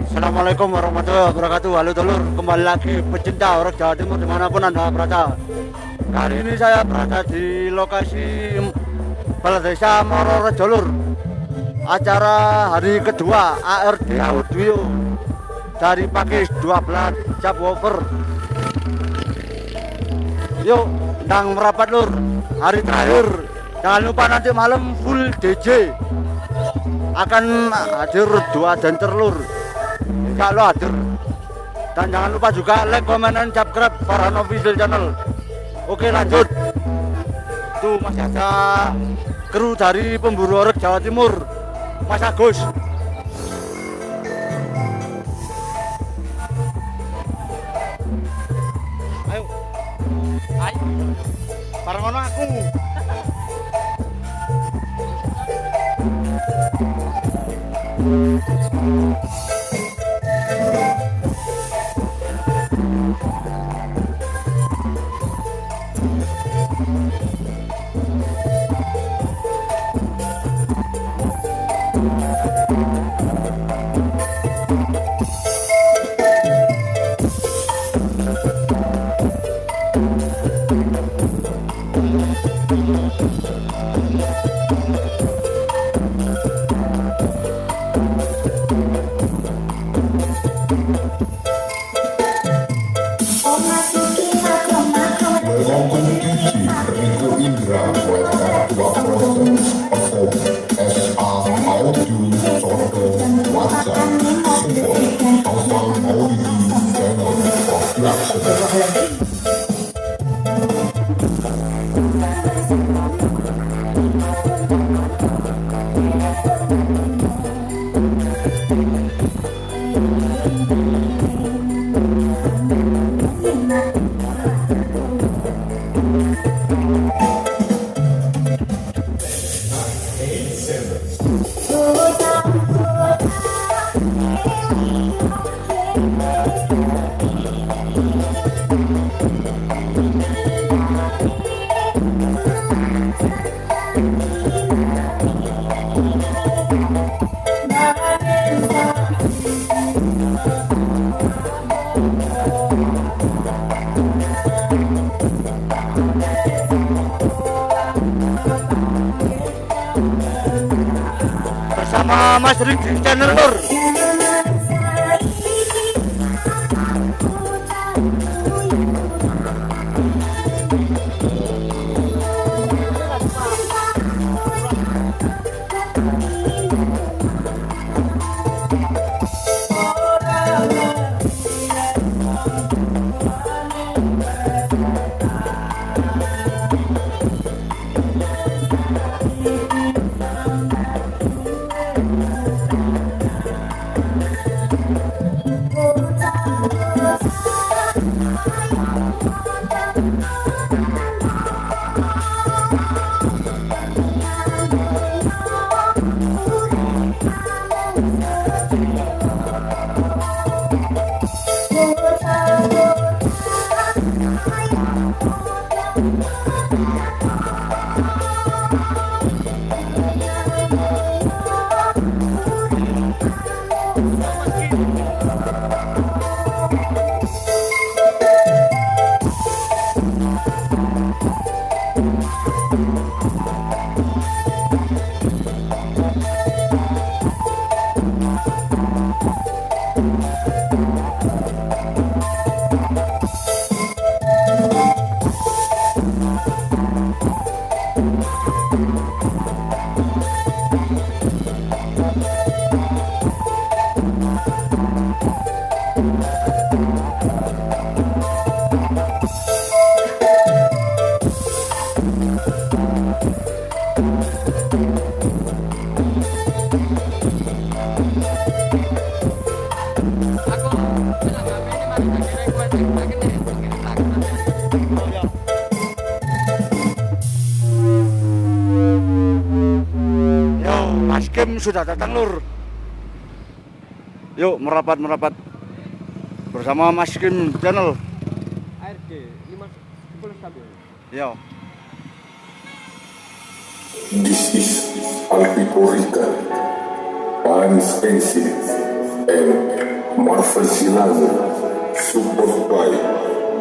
Assalamualaikum warahmatullahi wabarakatuh. Halo telur, kembali lagi pecinta orang Jawa Timur dimanapun anda berada. Kali ini saya berada di lokasi Balai Desa Mororejo Lur. Acara hari kedua ARD Audio dari pagi 12 subwoofer. Yuk, ndang merapat Lur. Hari terakhir. Jangan lupa nanti malam full DJ. Akan hadir 2 dancer Lur. Kalau hadir, dan jangan lupa juga like, comment, dan subscribe Farhan Official Channel. Oke lanjut. Tuh masih ada kru dari pemburu orek Jawa Timur, Mas Agus. Ayo, ayo, bareng ono aku. Bersama Mas Rik di channel Lur. Mas Kim sudah datang Lur. Yuk merapat bersama Mas Kim channel. ARD 50 stabil. Yo. This is Alfie Rica, Panis Pensil, and Uma fascinada